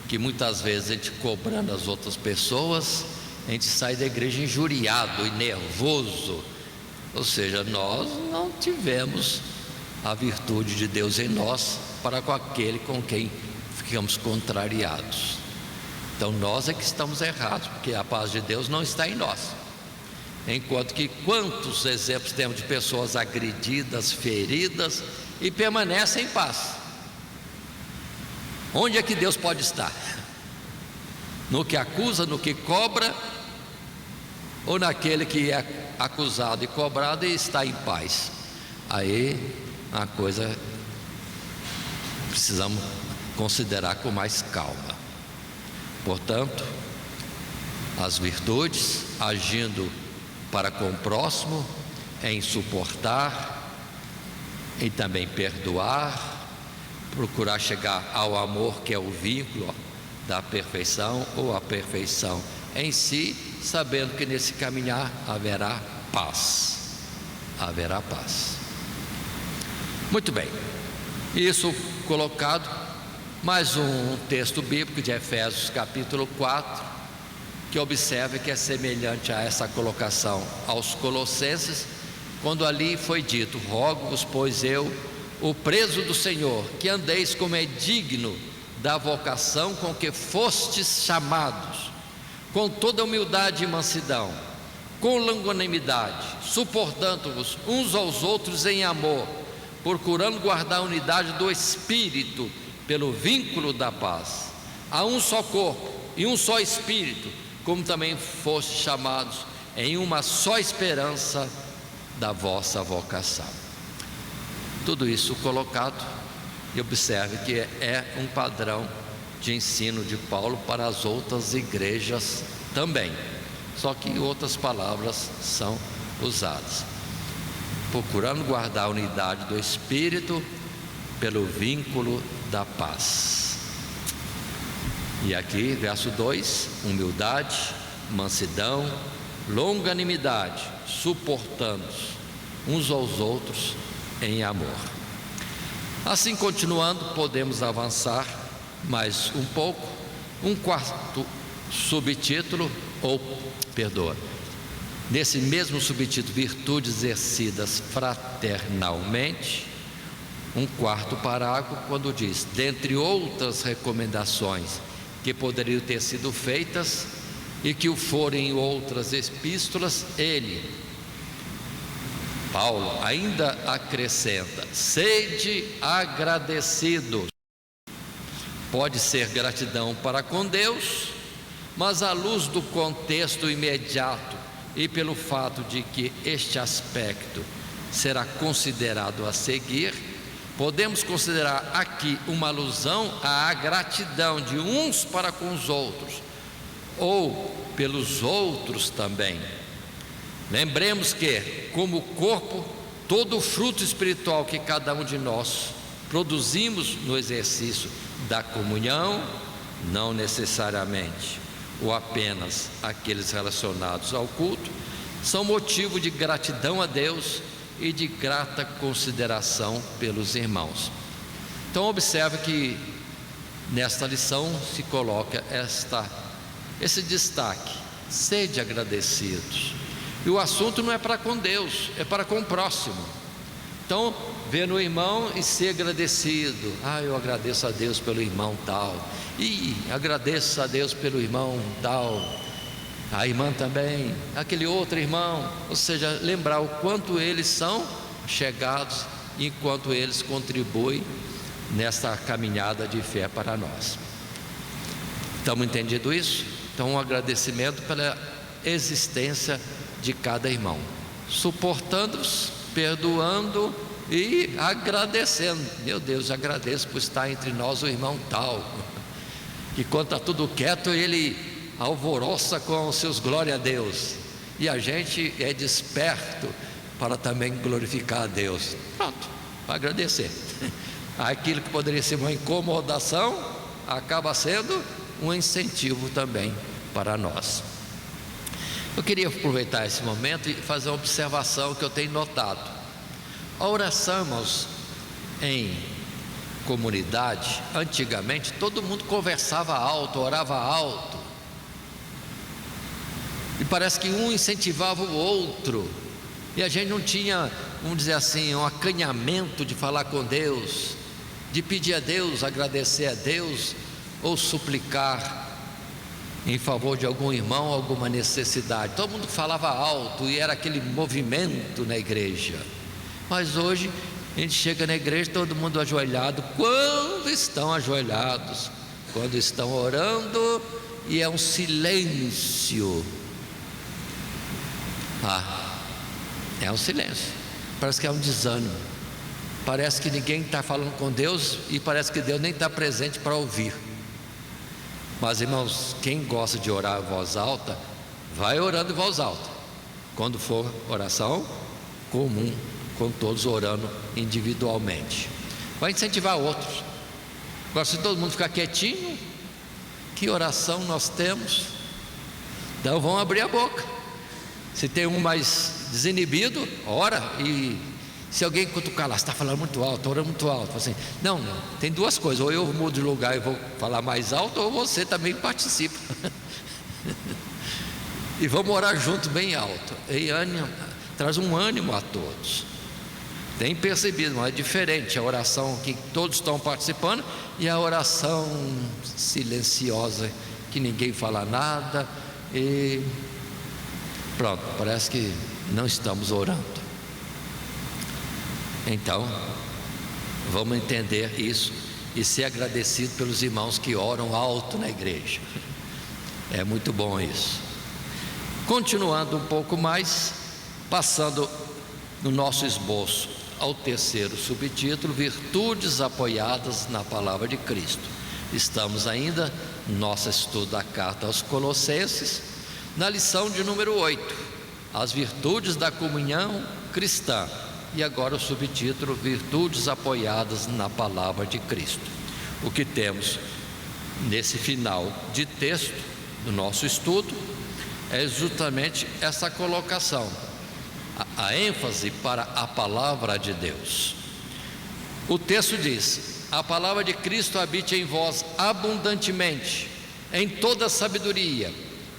que muitas vezes a gente cobrando as outras pessoas, a gente sai da igreja injuriado e nervoso, ou seja, nós não tivemos a virtude de Deus em nós para com aquele com quem ficamos contrariados. Então nós é que estamos errados, porque a paz de Deus não está em nós. Enquanto que quantos exemplos temos de pessoas agredidas, feridas e permanecem em paz? Onde é que Deus pode estar? No que acusa, no que cobra, ou naquele que é acusado e cobrado e está em paz? Aí a coisa precisamos considerar com mais calma. Portanto, as virtudes agindo para com o próximo, em suportar, em também perdoar, procurar chegar ao amor, que é o vínculo da perfeição, ou a perfeição em si, sabendo que nesse caminhar haverá paz. Muito bem, isso colocado, mais um texto bíblico de Efésios capítulo 4, que observa que é semelhante a essa colocação aos Colossenses, quando ali foi dito: rogo-vos, pois eu, o preso do Senhor, que andeis como é digno da vocação com que fostes chamados, com toda humildade e mansidão, com longanimidade, suportando-vos uns aos outros em amor, procurando guardar a unidade do Espírito pelo vínculo da paz. Há um só corpo e um só Espírito, como também fostes chamados em uma só esperança da vossa vocação. Tudo isso colocado, e observe que é um padrão de ensino de Paulo para as outras igrejas também, só que outras palavras são usadas. Procurando guardar a unidade do Espírito pelo vínculo da paz. E aqui, verso 2: humildade, mansidão, longanimidade, suportando-se uns aos outros em amor. Assim, continuando, podemos avançar mais um pouco. Um quarto subtítulo, nesse mesmo subtítulo, virtudes exercidas fraternalmente, um quarto parágrafo, quando diz: dentre outras recomendações que poderiam ter sido feitas e que o forem em outras epístolas, Paulo ainda acrescenta: sede agradecidos. Pode ser gratidão para com Deus, mas à luz do contexto imediato e pelo fato de que este aspecto será considerado a seguir, podemos considerar aqui uma alusão à gratidão de uns para com os outros, ou pelos outros também. Lembremos que, como corpo, todo o fruto espiritual que cada um de nós produzimos no exercício da comunhão, não necessariamente ou apenas aqueles relacionados ao culto, são motivo de gratidão a Deus e de grata consideração pelos irmãos. Então observe que nesta lição se coloca esse destaque: sede agradecidos. E o assunto não é para com Deus, é para com o próximo. Então ver no irmão e ser agradecido. Eu agradeço a Deus pelo irmão tal, e agradeço a Deus pelo irmão tal, a irmã também, aquele outro irmão. Ou seja, lembrar o quanto eles são chegados e quanto eles contribuem nesta caminhada de fé para nós. Estamos entendendo isso? Então, um agradecimento pela existência de cada irmão, suportando-os, perdoando e agradecendo. Meu Deus, agradeço por estar entre nós o irmão tal, que quando está tudo quieto ele alvoroça com os seus glória a Deus, e a gente é desperto para também glorificar a Deus. Pronto, agradecer. Aquilo que poderia ser uma incomodação acaba sendo um incentivo também para nós. Eu queria aproveitar esse momento e fazer uma observação que eu tenho notado. A oração, irmãos, em comunidade, antigamente todo mundo conversava alto, orava alto, e parece que um incentivava o outro, e a gente não tinha, vamos dizer assim, um acanhamento de falar com Deus, de pedir a Deus, agradecer a Deus, ou suplicar em favor de algum irmão, alguma necessidade. Todo mundo falava alto e era aquele movimento na igreja. Mas hoje a gente chega na igreja, todo mundo ajoelhado, quando estão ajoelhados, quando estão orando, e é um silêncio. É um silêncio, parece que é um desânimo, parece que ninguém está falando com Deus, e parece que Deus nem está presente para ouvir. Mas, irmãos, quem gosta de orar em voz alta, vai orando em voz alta, quando for oração comum, com todos orando individualmente, vai incentivar outros. Agora, se todo mundo ficar quietinho, que oração nós temos? Então vamos abrir a boca. Se tem um mais desinibido, ora, e se alguém cutucar lá, você está falando muito alto, ora muito alto, assim, não, tem duas coisas: ou eu mudo de lugar e vou falar mais alto, ou você também participa. E vamos orar junto bem alto, e traz um ânimo a todos. Tem percebido, mas é diferente a oração que todos estão participando e a oração silenciosa, que ninguém fala nada e pronto, parece que não estamos orando. Então, vamos entender isso e ser agradecido pelos irmãos que oram alto na igreja. É muito bom isso. Continuando um pouco mais, passando no nosso esboço ao terceiro subtítulo, virtudes apoiadas na palavra de Cristo. Estamos ainda no nosso estudo da carta aos Colossenses, na lição de número 8, as virtudes da comunhão cristã. E agora o subtítulo, virtudes apoiadas na palavra de Cristo. O que temos nesse final de texto do nosso estudo é justamente essa colocação, a ênfase para a palavra de Deus. O texto diz: a palavra de Cristo habite em vós abundantemente, em toda sabedoria,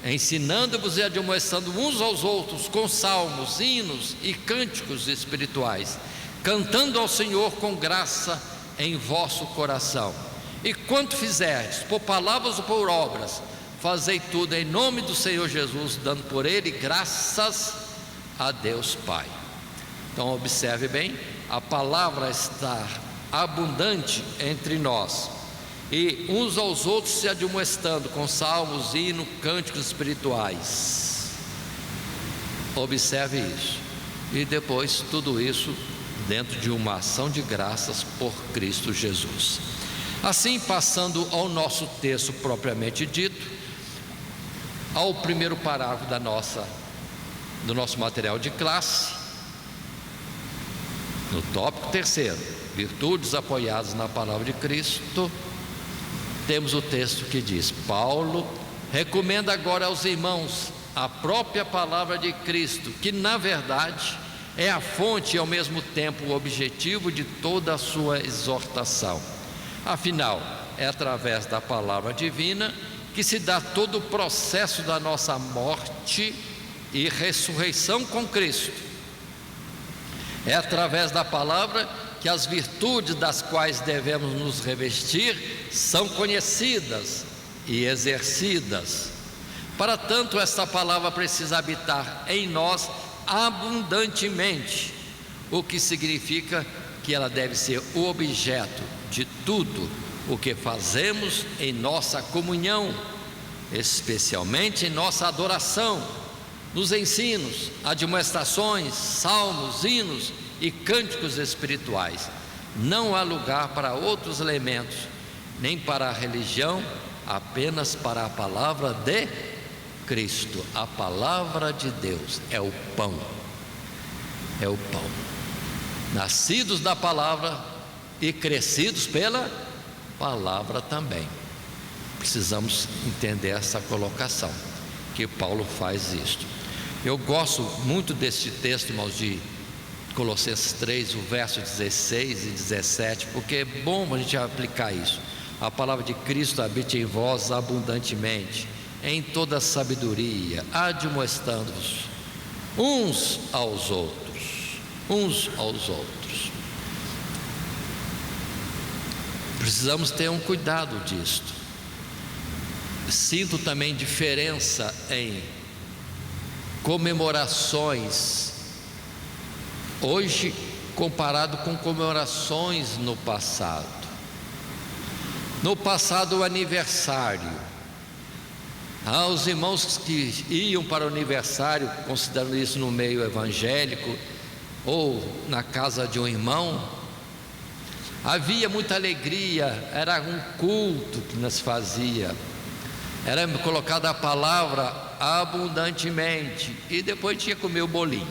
ensinando-vos e admoestando uns aos outros com salmos, hinos e cânticos espirituais, cantando ao Senhor com graça em vosso coração. E quanto fizerdes, por palavras ou por obras, fazei tudo em nome do Senhor Jesus, dando por Ele graças a Deus Pai. Então observe bem, a palavra está abundante entre nós, e uns aos outros se admoestando com salmos, hinos, cânticos espirituais. Observe isso. E depois tudo isso dentro de uma ação de graças por Cristo Jesus. Assim, passando ao nosso texto propriamente dito, ao primeiro parágrafo do nosso material de classe, no tópico terceiro, virtudes apoiadas na palavra de Cristo, temos o texto que diz: Paulo recomenda agora aos irmãos a própria palavra de Cristo, que na verdade é a fonte e ao mesmo tempo o objetivo de toda a sua exortação. Afinal, é através da palavra divina que se dá todo o processo da nossa morte e ressurreição com Cristo. É através da palavra que as virtudes das quais devemos nos revestir são conhecidas e exercidas. Para tanto, esta palavra precisa habitar em nós abundantemente, o que significa que ela deve ser o objeto de tudo o que fazemos em nossa comunhão, especialmente em nossa adoração, nos ensinos, admoestações, salmos, hinos e cânticos espirituais. Não há lugar para outros elementos, nem para a religião, apenas para a palavra de Cristo. A palavra de Deus é o pão, é o pão. Nascidos da palavra e crescidos pela palavra também. Precisamos entender essa colocação, que Paulo faz isto. Eu gosto muito deste texto, irmãos, de Colossenses 3, o verso 16 e 17, porque é bom a gente aplicar isso. A palavra de Cristo habite em vós abundantemente, em toda sabedoria, admoestando-vos uns aos outros, Precisamos ter um cuidado disto. Sinto também diferença em comemorações hoje comparado com comemorações no passado. No passado, o aniversário, os irmãos que iam para o aniversário, considerando isso no meio evangélico ou na casa de um irmão, havia muita alegria, era um culto que nos fazia, era colocada a palavra abundantemente, e depois tinha que comer o bolinho.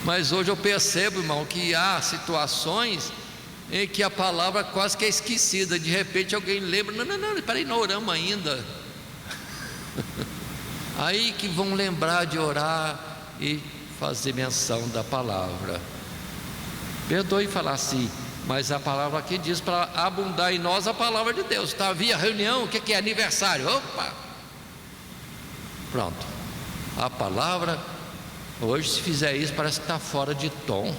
Mas hoje eu percebo, irmão, que há situações em que a palavra quase que é esquecida. De repente alguém lembra: não, peraí, não oramos ainda. Aí que vão lembrar de orar e fazer menção da palavra. Perdoe falar assim, mas a palavra aqui diz para abundar em nós a palavra de Deus. Havia reunião, o que é aniversário? Opa! Pronto. A palavra, hoje, se fizer isso, parece que está fora de tom.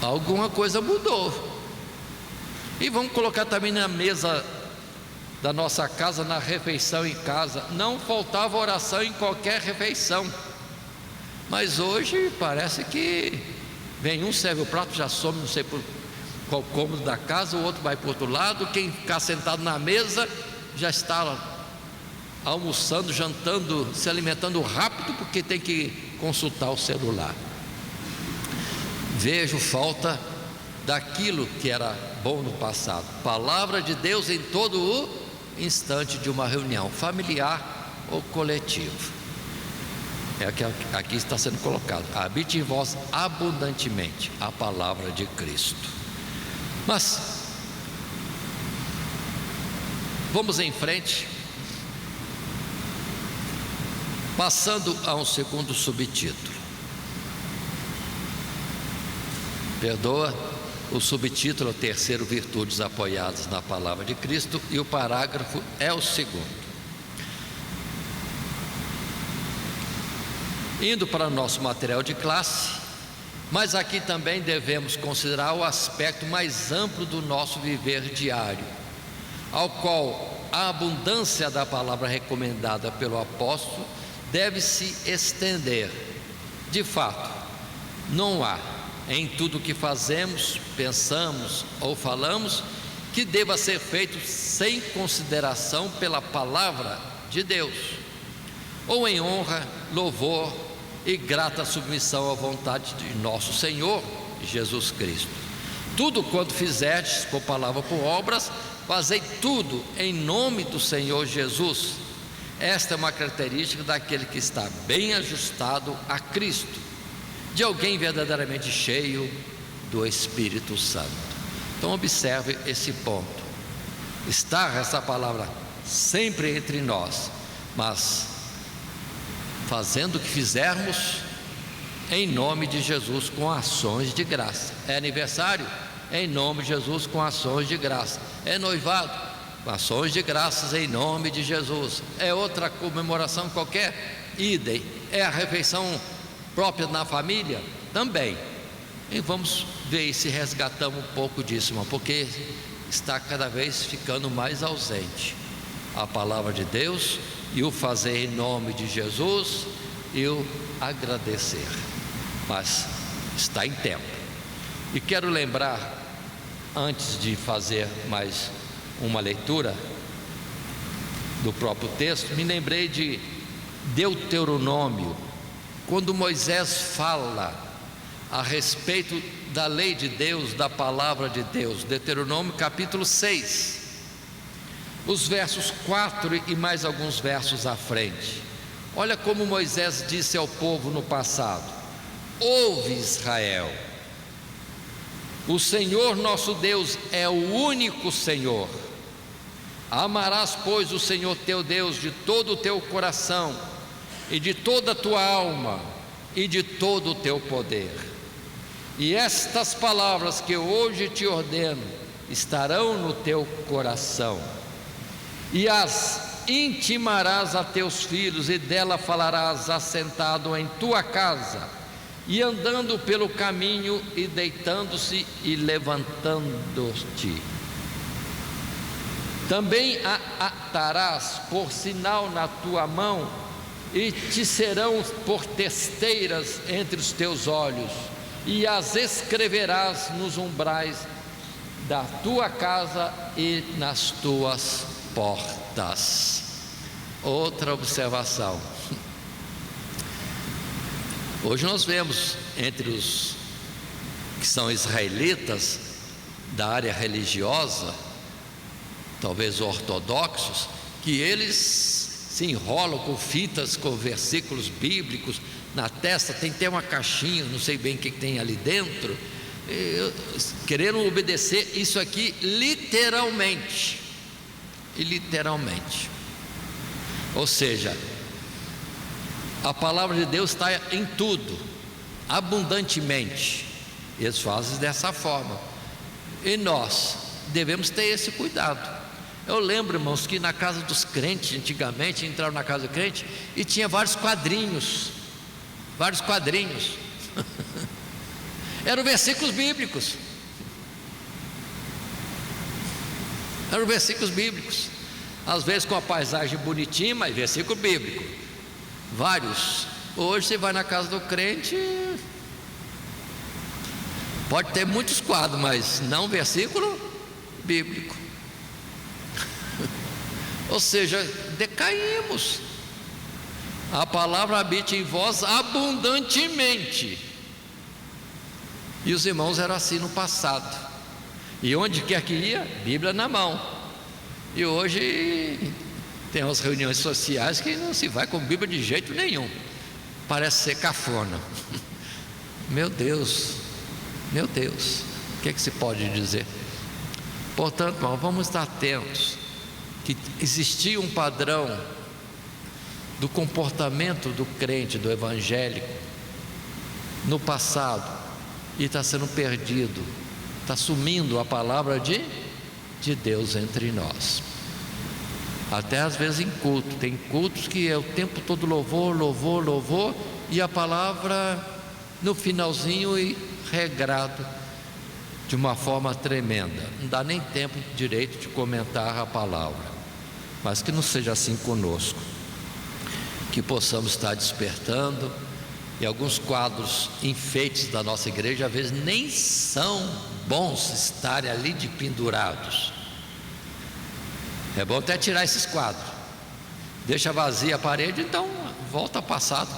Alguma coisa mudou. E vamos colocar também na mesa da nossa casa, na refeição em casa, não faltava oração em qualquer refeição. Mas hoje parece que vem um, serve o prato, já some, não sei por qual cômodo da casa, o outro vai para o outro lado. Quem ficar sentado na mesa já está almoçando, jantando, se alimentando rápido, porque tem que consultar o celular. Vejo falta daquilo que era bom no passado. Palavra de Deus em todo o instante de uma reunião familiar ou coletiva. É que aqui está sendo colocado: habite em vós abundantemente a palavra de Cristo. Mas vamos em frente, passando a um segundo subtítulo. Perdoa, o subtítulo é o terceiro, virtudes apoiadas na palavra de Cristo, e o parágrafo é o segundo. Indo para o nosso material de classe, mas aqui também devemos considerar o aspecto mais amplo do nosso viver diário, ao qual a abundância da palavra recomendada pelo apóstolo deve se estender. De fato, não há em tudo o que fazemos, pensamos ou falamos que deva ser feito sem consideração pela palavra de Deus, ou em honra, louvor e grata submissão à vontade de nosso Senhor Jesus Cristo. Tudo quanto fizerdes, por palavra ou por obras, fazei tudo em nome do Senhor Jesus. Esta é uma característica daquele que está bem ajustado a Cristo, de alguém verdadeiramente cheio do Espírito Santo. Então observe esse ponto. Está essa palavra sempre entre nós, mas fazendo o que fizermos em nome de Jesus, com ações de graça. É aniversário? Em nome de Jesus, com ações de graça. É noivado? Com ações de graças em nome de Jesus. É outra comemoração qualquer? Idem. É a refeição própria na família? também. E vamos ver se resgatamos um pouco disso, irmão, porque está cada vez ficando mais ausente a palavra de Deus e o fazer em nome de Jesus e o agradecer. Mas está em tempo. E quero lembrar, antes de fazer mais uma leitura do próprio texto, me lembrei de Deuteronômio, quando Moisés fala a respeito da lei de Deus, da palavra de Deus. Deuteronômio capítulo 6, os versos 4 e mais alguns versos à frente. Olha como Moisés disse ao povo no passado: ouve, Israel, o Senhor nosso Deus é o único Senhor. Amarás, pois, o Senhor teu Deus de todo o teu coração e de toda a tua alma e de todo o teu poder. E estas palavras que hoje te ordeno estarão no teu coração, e as intimarás a teus filhos, e dela falarás assentado em tua casa, e andando pelo caminho, e deitando-se e levantando-te. Também a atarás por sinal na tua mão, e te serão por testeiras entre os teus olhos, e as escreverás nos umbrais da tua casa e nas tuas portas. Outra observação. Hoje nós vemos entre os que são israelitas da área religiosa, talvez ortodoxos, que eles se enrolam com fitas, com versículos bíblicos na testa, tem até uma caixinha, não sei bem o que tem ali dentro, querendo obedecer isso aqui literalmente, ou seja, a palavra de Deus está em tudo, abundantemente. Eles fazem dessa forma, e nós devemos ter esse cuidado. Eu lembro, irmãos, que na casa dos crentes, antigamente, entrava na casa do crente e tinha vários quadrinhos. Eram versículos bíblicos. Às vezes com a paisagem bonitinha, mas versículo bíblico. Vários. Hoje você vai na casa do crente, pode ter muitos quadros, mas não versículo bíblico. Ou seja, decaímos. A palavra habita em vós abundantemente. E os irmãos eram assim no passado. E onde quer que ia, Bíblia na mão. E hoje tem umas reuniões sociais que não se vai com Bíblia de jeito nenhum. Parece ser cafona. Meu Deus, o que é que se pode dizer? Portanto, irmão, vamos estar atentos que existia um padrão do comportamento do crente, do evangélico, no passado, e está sendo perdido, está sumindo a palavra de Deus entre nós. Até às vezes em culto, tem cultos que é o tempo todo louvor, e a palavra no finalzinho e regrado de uma forma tremenda, não dá nem tempo direito de comentar a palavra. Mas que não seja assim conosco, que possamos estar despertando. E alguns quadros enfeites da nossa igreja às vezes nem são bons estarem ali de pendurados. É bom até tirar esses quadros, deixa vazia a parede, então volta ao passado,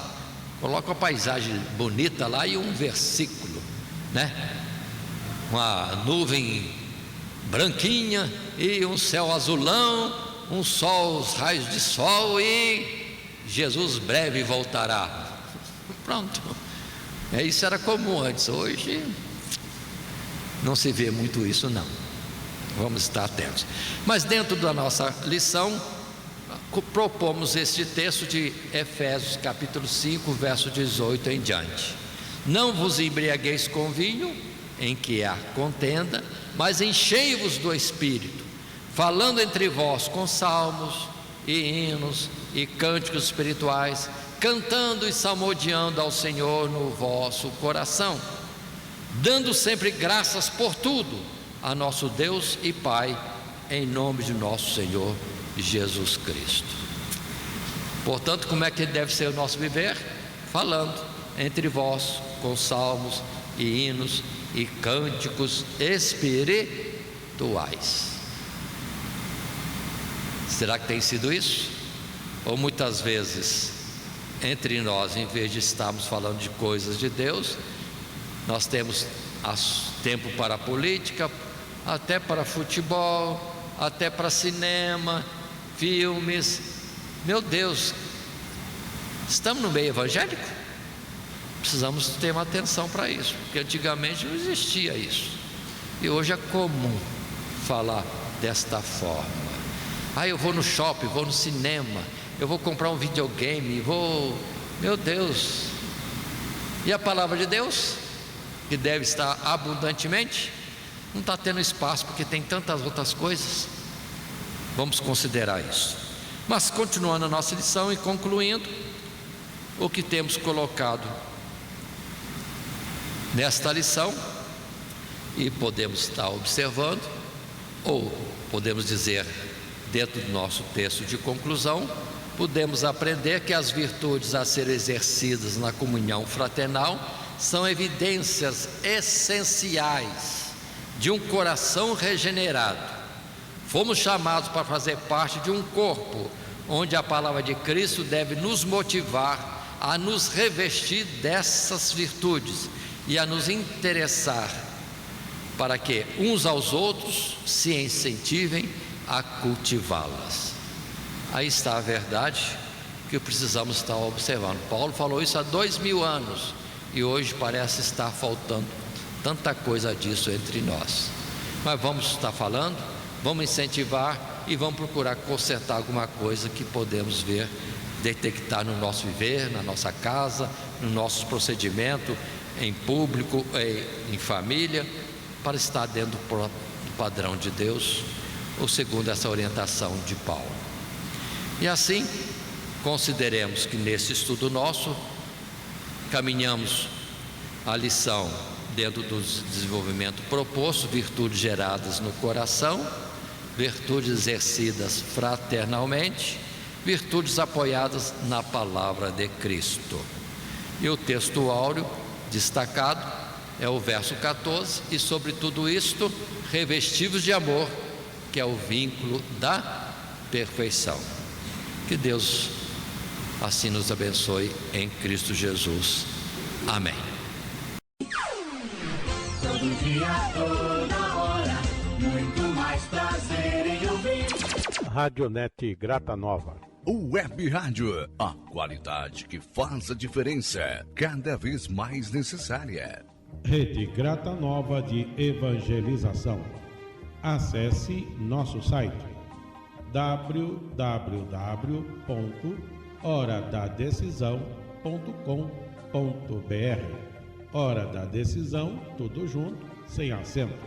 coloca uma paisagem bonita lá e um versículo, né? Uma nuvem branquinha e um céu azulão, um sol, os raios de sol, e Jesus breve voltará. Pronto. Isso era comum antes, hoje não se vê muito isso não. Vamos estar atentos. Mas dentro da nossa lição, propomos este texto de Efésios capítulo 5, verso 18 em diante. Não vos embriagueis com vinho, em que há contenda, mas enchei-vos do Espírito, falando entre vós com salmos e hinos e cânticos espirituais, cantando e salmodiando ao Senhor no vosso coração, dando sempre graças por tudo a nosso Deus e Pai, em nome de nosso Senhor Jesus Cristo. Portanto, como é que deve ser o nosso viver? Falando entre vós com salmos e hinos e cânticos espirituais. Será que tem sido isso? Ou muitas vezes, entre nós, em vez de estarmos falando de coisas de Deus, nós temos tempo para a política, até para futebol, até para cinema, filmes. Meu Deus, estamos no meio evangélico? Precisamos ter uma atenção para isso, porque antigamente não existia isso, e hoje é comum falar desta forma. Eu vou no shopping, vou no cinema, eu vou comprar um videogame, meu Deus. E a palavra de Deus, que deve estar abundantemente, não está tendo espaço, porque tem tantas outras coisas. Vamos considerar isso. Mas continuando a nossa lição e concluindo, o que temos colocado nesta lição, e podemos estar observando, ou podemos dizer, dentro do nosso texto de conclusão, podemos aprender que as virtudes a serem exercidas na comunhão fraternal são evidências essenciais de um coração regenerado. Fomos chamados para fazer parte de um corpo, onde a palavra de Cristo deve nos motivar a nos revestir dessas virtudes e a nos interessar para que uns aos outros se incentivem a cultivá-las. Aí está a verdade que precisamos estar observando. Paulo falou isso há 2000 anos e hoje parece estar faltando tanta coisa disso entre nós. Mas vamos estar falando, vamos incentivar e vamos procurar consertar alguma coisa que podemos ver, detectar no nosso viver, na nossa casa, no nosso procedimento, em público, em família, para estar dentro do padrão de Deus, ou segundo essa orientação de Paulo. E assim, consideremos que nesse estudo nosso, caminhamos a lição dentro do desenvolvimento proposto, virtudes geradas no coração, virtudes exercidas fraternalmente, virtudes apoiadas na palavra de Cristo. E o texto áureo destacado é o verso 14, e sobre tudo isto, revestivos de amor, que é o vínculo da perfeição. Que Deus assim nos abençoe em Cristo Jesus. Amém. Todo dia, toda hora, muito mais prazer em ouvir. Radionet Grata Nova. Web Rádio, a qualidade que faz a diferença, cada vez mais necessária. Rede Grata Nova de Evangelização. Acesse nosso site www.horadadecisão.com.br. Hora da Decisão, tudo junto, sem acento.